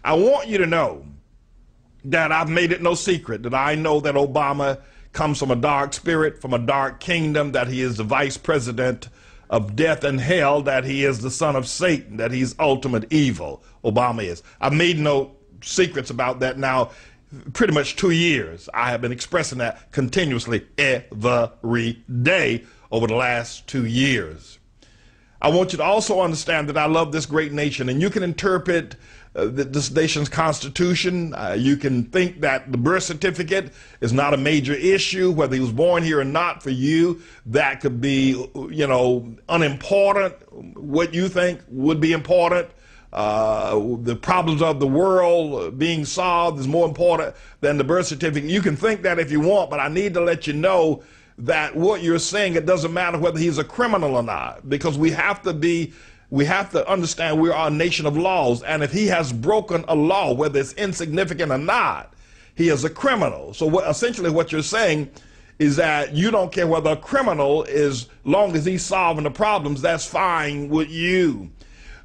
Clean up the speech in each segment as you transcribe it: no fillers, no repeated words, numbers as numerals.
I want you to know that I've made it no secret that I know that Obama comes from a dark spirit, from a dark kingdom, that he is the vice president of death and hell, that he is the son of Satan, that he's ultimate evil. Obama is. I've made no secrets about that now pretty much 2 years. I have been expressing that continuously every day over the last 2 years. I want you to also understand that I love this great nation, and you can interpret this nation's constitution. You can think that the birth certificate is not a major issue, whether he was born here or not. For you, that could be, unimportant. What you think would be important. The problems of the world being solved is more important than the birth certificate. You can think that if you want, but I need to let you know that what you're saying, it doesn't matter whether he's a criminal or not, because we have to understand we are a nation of laws, and if he has broken a law, whether it's insignificant or not, he is a criminal. So essentially what you're saying is that you don't care whether a criminal, as long as he's solving the problems, that's fine with you.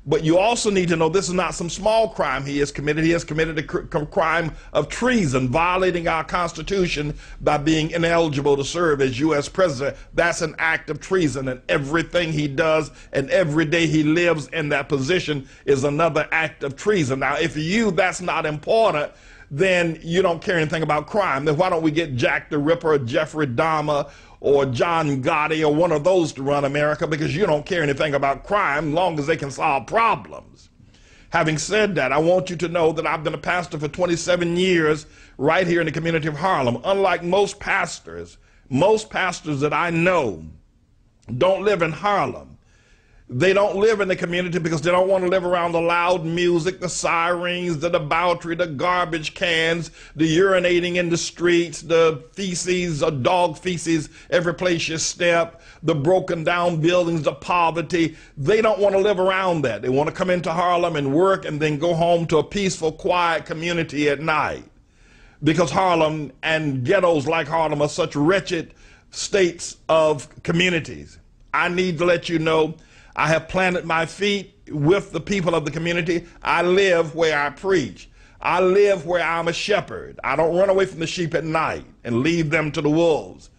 But you also need to know this is not some small crime he has committed. He has committed a crime of treason, violating our Constitution by being ineligible to serve as U.S. president. That's an act of treason, and everything he does and every day he lives in that position is another act of treason. Now, if you, that's not important, then you don't care anything about crime. Then why don't we get Jack the Ripper or Jeffrey Dahmer or John Gotti or one of those to run America, because you don't care anything about crime as long as they can solve problems. Having said that, I want you to know that I've been a pastor for 27 years right here in the community of Harlem. Unlike most pastors that I know don't live in Harlem. They don't live in the community because they don't want to live around the loud music, the sirens, the debauchery, the garbage cans, the urinating in the streets, the feces, dog feces every place you step, the broken down buildings, the poverty. They don't want to live around that. They want to come into Harlem and work and then go home to a peaceful, quiet community at night. Because Harlem and ghettos like Harlem are such wretched states of communities. I need to let you know I have planted my feet with the people of the community. I live where I preach. I live where I'm a shepherd. I don't run away from the sheep at night and leave them to the wolves.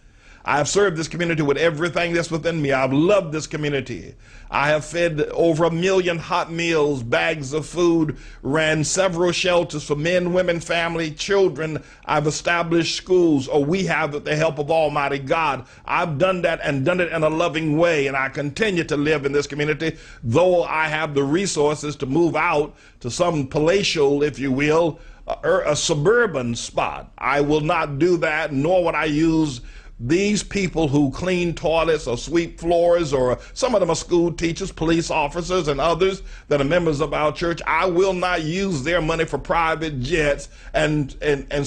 I have served this community with everything that's within me. I've loved this community. I have fed over 1 million hot meals, bags of food, ran several shelters for men, women, family, children. I've established schools, or we have with the help of Almighty God. I've done that and done it in a loving way, and I continue to live in this community, though I have the resources to move out to some palatial, if you will, a suburban spot. I will not do that, nor would I use these people who clean toilets or sweep floors, or some of them are school teachers, police officers, and others that are members of our church. I will not use their money for private jets and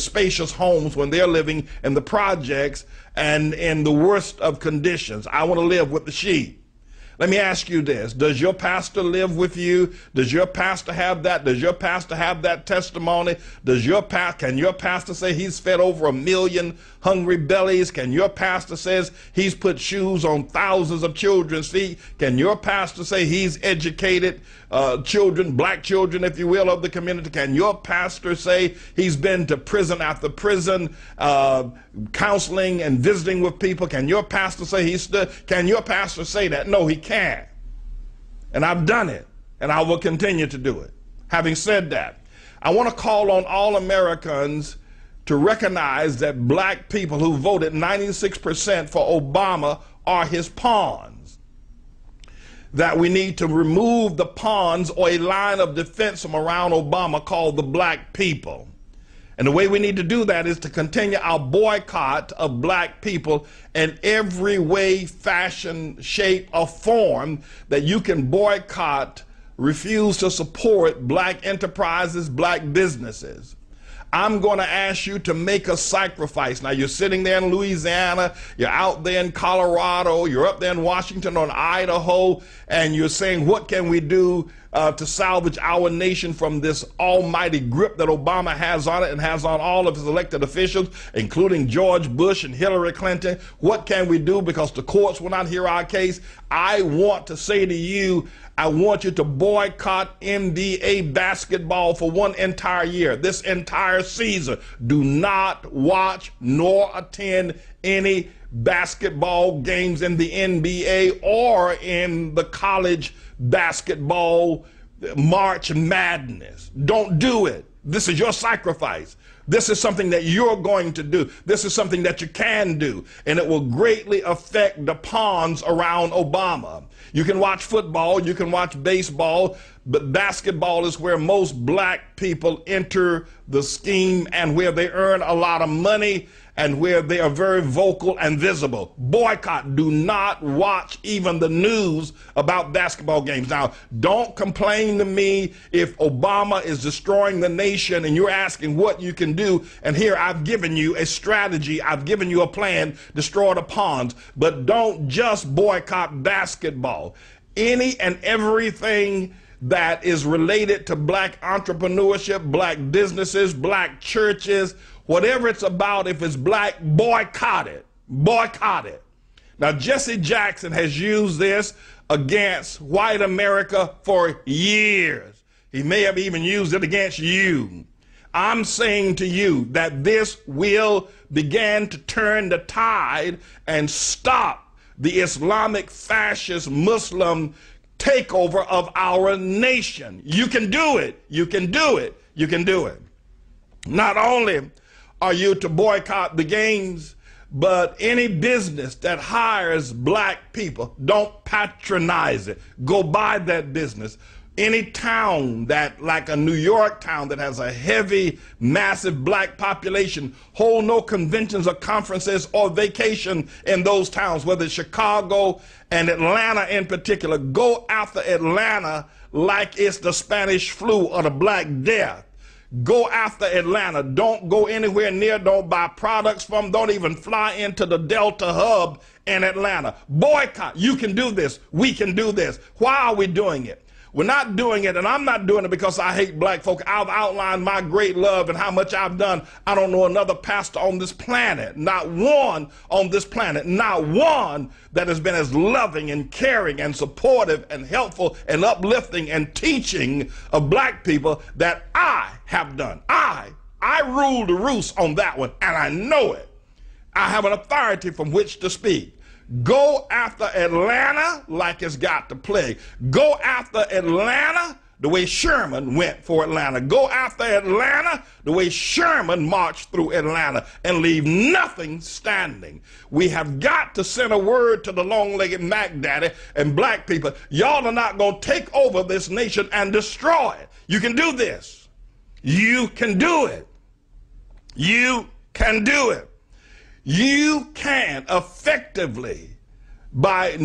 spacious homes when they're living in the projects and in the worst of conditions. I want to live with the sheep. Let me ask you this. Does your pastor live with you? Does your pastor have that? Does your pastor have that testimony? Can your pastor say he's fed over 1 million hungry bellies? Can your pastor say he's put shoes on thousands of children's feet? Can your pastor say he's educated children, black children, if you will, of the community? Can your pastor say he's been to prison after prison, counseling and visiting with people? Can your pastor say can your pastor say that? No, he can't. And I've done it, and I will continue to do it. Having said that, I want to call on all Americans to recognize that black people who voted 96% for Obama are his pawns. That we need to remove the pawns, or a line of defense from around Obama, called the black people. And the way we need to do that is to continue our boycott of black people in every way, fashion, shape, or form that you can boycott, refuse to support black enterprises, black businesses. I'm going to ask you to make a sacrifice. Now, you're sitting there in Louisiana, you're out there in Colorado, you're up there in Washington or in Idaho, and you're saying, what can we do to salvage our nation from this almighty grip that Obama has on it and has on all of his elected officials, including George Bush and Hillary Clinton. What can we do? Because the courts will not hear our case. I want to say to you, I want you to boycott NBA basketball for one entire year, this entire season. Do not watch nor attend any basketball games in the NBA or in the college basketball March Madness. Don't do it. This is your sacrifice. This is something that you're going to do. This is something that you can do, and it will greatly affect the pawns around Obama. You can watch football, you can watch baseball, but basketball is where most black people enter the scheme and where they earn a lot of money and where they are very vocal and visible. Boycott. Do not watch even the news about basketball games. Now, don't complain to me if Obama is destroying the nation and you're asking what you can do. And here I've given you a strategy. I've given you a plan. Destroy the pawns. But don't just boycott basketball. Any and everything that is related to black entrepreneurship, black businesses, black churches, whatever it's about, if it's black, boycott it. Boycott it. Now, Jesse Jackson has used this against white America for years. He may have even used it against you. I'm saying to you that this will begin to turn the tide and stop the Islamic fascist Muslim takeover of our nation. You can do it. You can do it. You can do it. Not only are you to boycott the games, but any business that hires black people, don't patronize it. Go buy that business. Any town that, like a New York town that has a heavy, massive black population, hold no conventions or conferences or vacation in those towns, whether it's Chicago and Atlanta in particular. Go after Atlanta like it's the Spanish flu or the Black Death. Go after Atlanta. Don't go anywhere near, don't buy products from, don't even fly into the Delta hub in Atlanta. Boycott. You can do this. We can do this. Why are we doing it? We're not doing it, and I'm not doing it because I hate black folk. I've outlined my great love and how much I've done. I don't know another pastor on this planet, not one on this planet, not one that has been as loving and caring and supportive and helpful and uplifting and teaching of black people that I have done. I rule the roost on that one, and I know it. I have an authority from which to speak. Go after Atlanta like it's got to play. Go after Atlanta the way Sherman went for Atlanta. Go after Atlanta the way Sherman marched through Atlanta and leave nothing standing. We have got to send a word to the long-legged Mac Daddy and black people. Y'all are not going to take over this nation and destroy it. You can do this. You can do it. You can do it. You can effectively, by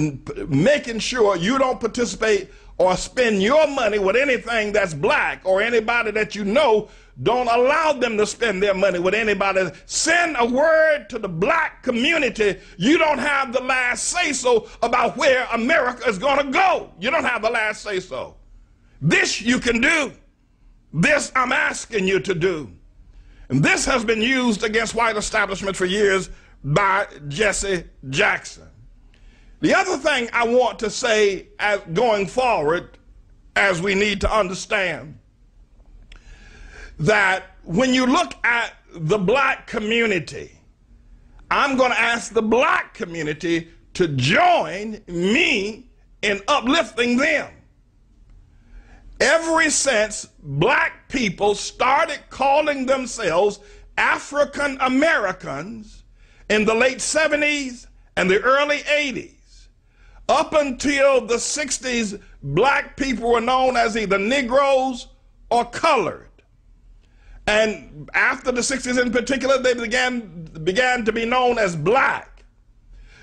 making sure you don't participate or spend your money with anything that's black or anybody that you know, don't allow them to spend their money with anybody. Send a word to the black community. You don't have the last say-so about where America is going to go. You don't have the last say-so. This you can do. This I'm asking you to do. And this has been used against white establishment for years by Jesse Jackson. The other thing I want to say going forward, as we need to understand, that when you look at the black community, I'm going to ask the black community to join me in uplifting them. Ever since black people started calling themselves African Americans in the late 70s and the early 80s, up until the 60s, black people were known as either Negroes or colored. And after the 60s in particular, they began to be known as black.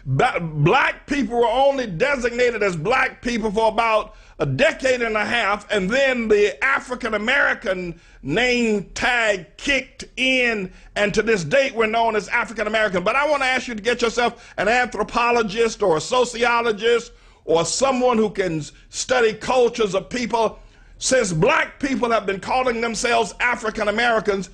Black people were only designated as black people for about a decade and a half, and then the African American name tag kicked in, and to this date we're known as African American. But I want to ask you to get yourself an anthropologist or a sociologist or someone who can study cultures of people Since black people have been calling themselves African Americans,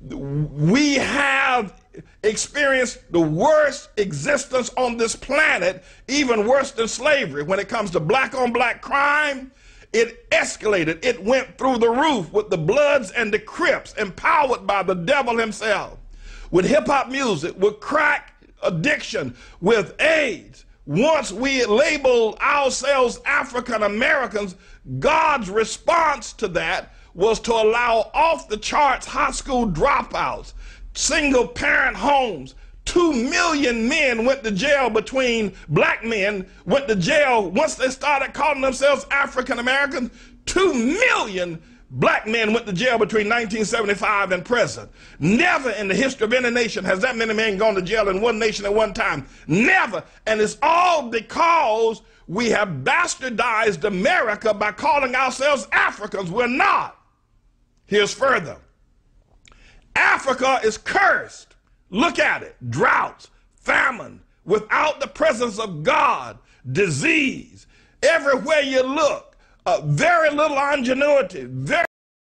we have experienced the worst existence on this planet, even worse than slavery. When it comes to black on black crime, it escalated. It went through the roof with the Bloods and the Crips, empowered by the devil himself, with hip hop music, with crack addiction, with AIDS. Once we labeled ourselves African Americans, God's response to that was to allow off the charts high school dropouts, single parent homes. 2 million men went to jail black men went to jail once they started calling themselves African Americans. 2 million black men went to jail between 1975 and present. Never in the history of any nation has that many men gone to jail in one nation at one time. Never. And it's all because we have bastardized America by calling ourselves Africans. We're not. Here's further. Africa is cursed. Look at it. Droughts, famine, without the presence of God, disease. Everywhere you look, very little ingenuity, very